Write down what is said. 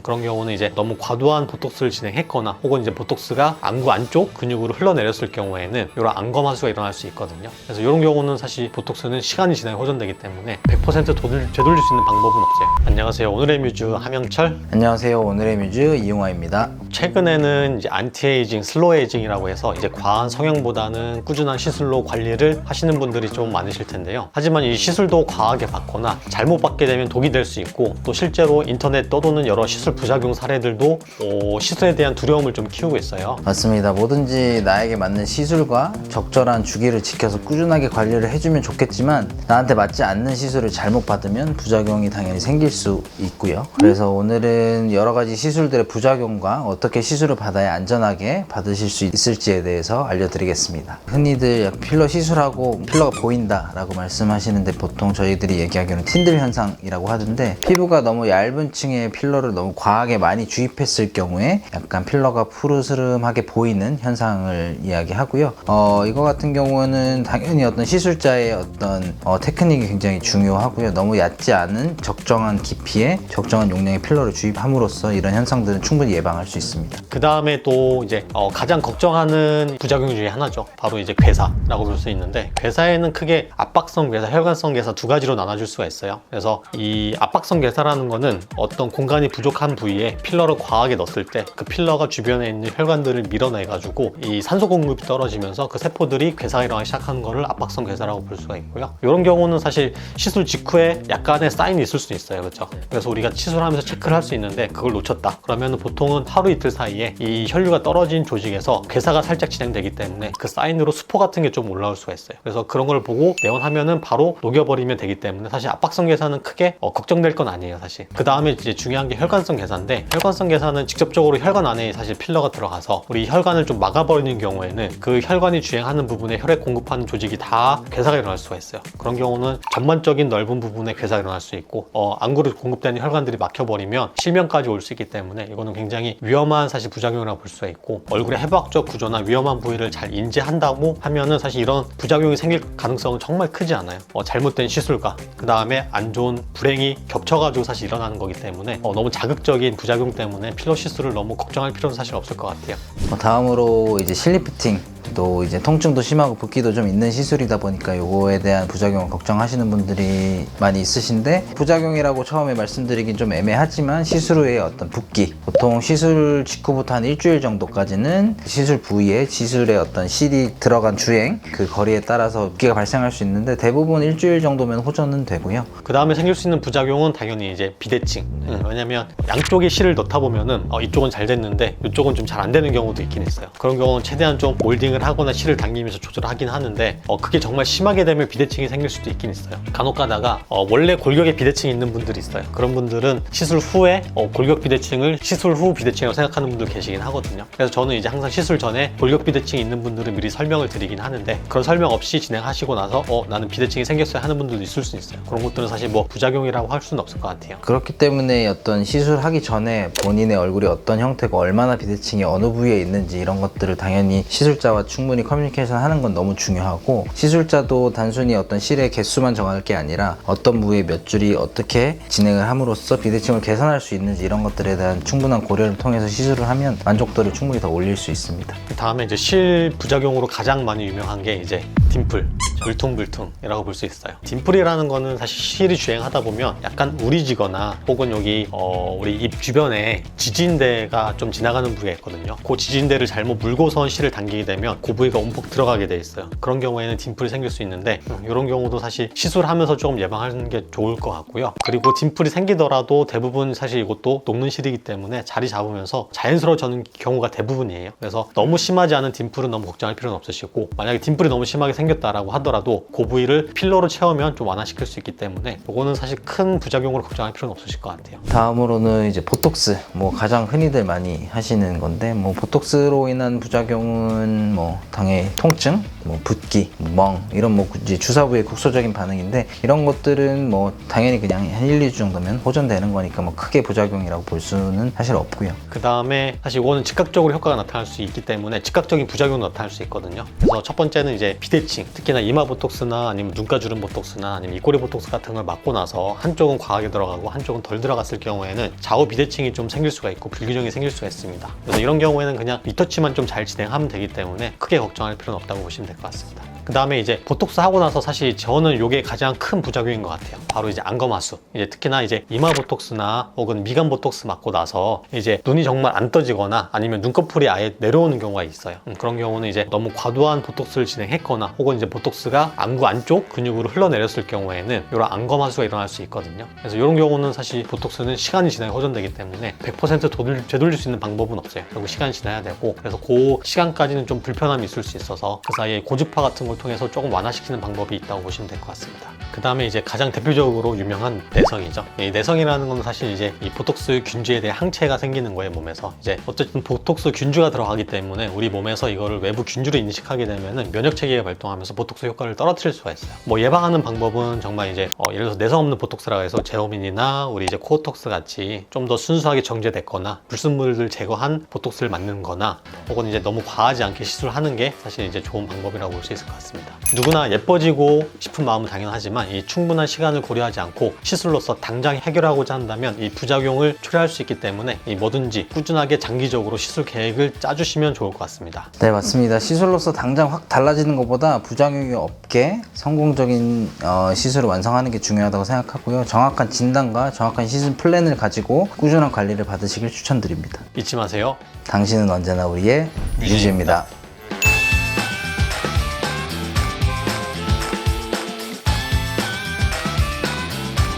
그런 경우는 이제 너무 과도한 보톡스를 진행했거나 혹은 이제 보톡스가 안구 안쪽 근육으로 흘러내렸을 경우에는 이런 안검하수가 일어날 수 있거든요. 그래서 이런 경우는 사실 보톡스는 시간이 지나면 호전되기 되문에 100% 되돌릴 수 있는 방법은 없어요. 안녕하세요. 오늘의 뮤즈 함영철. 안녕하세요. 오늘의 뮤즈 이용화입니다. 최근에는 이제 안티에이징, 슬로우 에이징이라고 해서 이제 과한 성형보다는 꾸준한 시술로 관리를 하시는 분들이 좀 많으실 텐데요. 하지만 이 시술도 과하게 받거나 잘못 받게 되면 독이 될 수 있고, 또 실제로 인터넷 떠도는 여러 시술 부작용 사례들도 시술에 대한 두려움을 좀 키우고 있어요. 맞습니다. 뭐든지 나에게 맞는 시술과 적절한 주기를 지켜서 꾸준하게 관리를 해주면 좋겠지만, 나한테 맞지 않는 시술을 잘못 받으면 부작용이 당연히 생길 수 있고요. 그래서 오늘은 여러 가지 시술들의 부작용과 어떻게 시술을 받아야 안전하게 받으실 수 있을지에 대해서 알려드리겠습니다. 흔히들 필러 시술하고 필러가 보인다 라고 말씀하시는데, 보통 저희들이 얘기하기로는 틴들 현상이라고 하던데, 피부가 너무 얇은 층에 필러를 너무 과하게 많이 주입했을 경우에 약간 필러가 푸르스름하게 보이는 현상을 이야기하고요. 이거 같은 경우는 당연히 어떤 시술자의 어떤 테크닉이 굉장히 중요하고요. 너무 얕지 않은 적정한 깊이에 적정한 용량의 필러를 주입함으로써 이런 현상들은 충분히 예방할 수 있습니다. 그 다음에 또 이제 가장 걱정하는 부작용 중에 하나죠. 바로 이제 괴사라고 볼 수 있는데, 괴사에는 크게 압박성 괴사, 혈관성 괴사 두 가지로 나눠줄 수가 있어요. 그래서 이 압박성 괴사라는 거는 어떤 공간이 부족한 부위에 필러를 과하게 넣었을 때 그 필러가 주변에 있는 혈관들을 밀어내가지고 이 산소 공급이 떨어지면서 그 세포들이 괴사가 일어나기 시작하는 거를 압박성 괴사라고 볼 수가 있고요. 이런 경우는 사실 시술 직후에 약간의 사인이 있을 수 있어요. 그렇죠? 그래서 우리가 시술하면서 체크를 할 수 있는데, 그걸 놓쳤다 그러면 보통은 하루 이틀 사이에 이 혈류가 떨어진 조직에서 괴사가 살짝 진행되기 때문에 그 사인으로 수포 같은 게 좀 올라올 수가 있어요. 그래서 그런 걸 보고 내원하면은 바로 녹여버리면 되기 때문에 사실 압박성 괴사는 크게 걱정될 건 아니에요. 사실 그 다음에 이제 중요한 게 혈관성 괴사인데, 혈관성 괴사는 직접적으로 혈관 안에 사실 필러가 들어가서 우리 혈관을 좀 막아버리는 경우에는 그 혈관이 주행하는 부분에 혈액 공급하는 조직이 다 괴사가 일어날 수가 있어요. 그런 경우는 전반적인 넓은 부분에 괴사가 일어날 수 있고, 안구로 공급되는 혈관들이 막혀버리면 실명까지 올 수 있기 때문에 이거는 굉장히 위험한 사실 부작용이라고 볼 수가 있고, 얼굴의 해부학적 구조나 위험한 부위를 잘 인지한다고 하면은 사실 이런 부작용이 생길 가능성은 정말 크지 않아요. 잘못된 시술과 그 다음에 안 좋은 불행이 겹쳐가지고 사실 일어나는 거기 때문에 너무 자극적인 부작용 때문에 필러 시술을 너무 걱정할 필요는 사실 없을 것 같아요. 다음으로 이제 실리프팅, 또 이제 통증도 심하고 붓기도 좀 있는 시술이다 보니까 요거에 대한 부작용을 걱정하시는 분들이 많이 있으신데, 부작용이라고 처음에 말씀드리긴 좀 애매하지만 시술 후에 어떤 붓기, 보통 시술 직후부터 한 일주일 정도까지는 시술 부위에 시술의 어떤 실이 들어간 주행, 그 거리에 따라서 붓기가 발생할 수 있는데, 대부분 일주일 정도면 호전은 되고요. 그 다음에 생길 수 있는 부작용은 당연히 이제 비대칭. 왜냐면 양쪽에 실을 넣다 보면은 이쪽은 잘 됐는데 이쪽은 좀 잘 안 되는 경우도 있긴 있어요. 그런 경우는 최대한 좀 몰딩을 하거나 실을 당기면서 조절하긴 하는데, 그게 정말 심하게 되면 비대칭이 생길 수도 있긴 있어요. 간혹 가다가 원래 골격에 비대칭이 있는 분들이 있어요. 그런 분들은 시술 후에 골격 비대칭을 시술 후 비대칭이라고 생각하는 분들 계시긴 하거든요. 그래서 저는 이제 항상 시술 전에 골격 비대칭이 있는 분들은 미리 설명을 드리긴 하는데, 그런 설명 없이 진행하시고 나서 나는 비대칭이 생겼어요 하는 분들도 있을 수 있어요. 그런 것들은 사실 뭐 부작용이라고 할 수는 없을 것 같아요. 그렇기 때문에 어떤 시술하기 전에 본인의 얼굴이 어떤 형태고 얼마나 비대칭이 어느 부위에 있는지 이런 것들을 당연히 시술자와 충분히 커뮤니케이션 하는 건 너무 중요하고, 시술자도 단순히 어떤 실의 개수만 정할 게 아니라 어떤 부위에 몇 줄이 어떻게 진행을 함으로써 비대칭을 개선할 수 있는지 이런 것들에 대한 충분한 고려를 통해서 시술을 하면 만족도를 충분히 더 올릴 수 있습니다. 그 다음에 이제 실 부작용으로 가장 많이 유명한 게 이제 딤플, 울퉁불퉁이라고 볼 수 있어요. 딤플이라는 거는 사실 실이 주행하다 보면 약간 우리지거나 혹은 여기 우리 입 주변에 지진대가 좀 지나가는 부위가 있거든요. 그 지진대를 잘못 물고선 실을 당기게 되면 그 부위가 움푹 들어가게 돼 있어요. 그런 경우에는 딤플이 생길 수 있는데, 이런 경우도 사실 시술하면서 조금 예방하는 게 좋을 것 같고요. 그리고 딤플이 생기더라도 대부분 사실 이것도 녹는 실이기 때문에 자리 잡으면서 자연스러워지는 경우가 대부분이에요. 그래서 너무 심하지 않은 딤플은 너무 걱정할 필요는 없으시고, 만약에 딤플이 너무 심하게 생겼다라고 하더라도 그 부위를 필러로 채우면 좀 완화시킬 수 있기 때문에 이거는 사실 큰 부작용으로 걱정할 필요는 없으실 것 같아요. 다음으로는 이제 보톡스, 가장 흔히들 많이 하시는 건데, 보톡스로 인한 부작용은 당연히 통증, 뭐 붓기, 멍 이런 뭐 이제 주사 부의 국소적인 반응인데 이런 것들은 뭐 당연히 그냥 한 1, 2주 정도면 호전되는 거니까 뭐 크게 부작용이라고 볼 수는 사실 없고요. 그 다음에 사실 이거는 즉각적으로 효과가 나타날 수 있기 때문에 즉각적인 부작용도 나타날 수 있거든요. 그래서 첫 번째는 이제 비대칭, 특히나 이마 보톡스나 아니면 눈가 주름 보톡스나 아니면 입꼬리 보톡스 같은 걸 맞고 나서 한쪽은 과하게 들어가고 한쪽은 덜 들어갔을 경우에는 좌우 비대칭이 좀 생길 수가 있고 불균형이 생길 수가 있습니다. 그래서 이런 경우에는 그냥 리터치만 좀 잘 진행하면 되기 때문에 크게 걱정할 필요는 없다고 보시면 될 것 같습니다. 그 다음에 이제 보톡스 하고 나서 사실 저는 이게 가장 큰 부작용인 것 같아요. 바로 이제 안검하수. 이제 특히나 이제 이마 보톡스나 혹은 미간 보톡스 맞고 나서 이제 눈이 정말 안 떠지거나 아니면 눈꺼풀이 아예 내려오는 경우가 있어요. 그런 경우는 이제 너무 과도한 보톡스를 진행했거나 혹은 이제 보톡스가 안구 안쪽 근육으로 흘러내렸을 경우에는 이런 안검하수가 일어날 수 있거든요. 그래서 이런 경우는 사실 보톡스는 시간이 지나야 호전되기 되문에 100% 되돌릴 수 있는 방법은 없어요. 결국 시간이 지나야 되고 그래서 그 시간까지는 좀 불편함이 있을 수 있어서 그 사이에 고주파 같은 걸 통해서 조금 완화시키는 방법이 있다고 보시면 될 것 같습니다. 그 다음에 이제 가장 대표적으로 유명한 내성이죠. 이 내성이라는 건 사실 이제 이 보톡스 균주에 대해 항체가 생기는 거예요, 몸에서. 이제 어쨌든 보톡스 균주가 들어가기 때문에 우리 몸에서 이거를 외부 균주를 인식하게 되면은 면역 체계가 발동하면서 보톡스 효과를 떨어뜨릴 수가 있어요. 뭐 예방하는 방법은 정말 이제 예를 들어서 내성 없는 보톡스라고 해서 제오민이나 우리 이제 코어톡스 같이 좀 더 순수하게 정제됐거나 불순물들 제거한 보톡스를 맞는 거나 혹은 이제 너무 과하지 않게 시술하는 게 사실 이제 좋은 방법이라고 볼 수 있을 것 같습니다. 누구나 예뻐지고 싶은 마음은 당연하지만 이 충분한 시간을 고려하지 않고 시술로서 당장 해결하고자 한다면 이 부작용을 초래할 수 있기 때문에 이 뭐든지 꾸준하게 장기적으로 시술 계획을 짜주시면 좋을 것 같습니다. 네, 맞습니다. 시술로서 당장 확 달라지는 것보다 부작용이 없게 성공적인 시술을 완성하는 게 중요하다고 생각하고요. 정확한 진단과 정확한 시술 플랜을 가지고 꾸준한 관리를 받으시길 추천드립니다. 잊지 마세요. 당신은 언제나 우리의 유지입니다.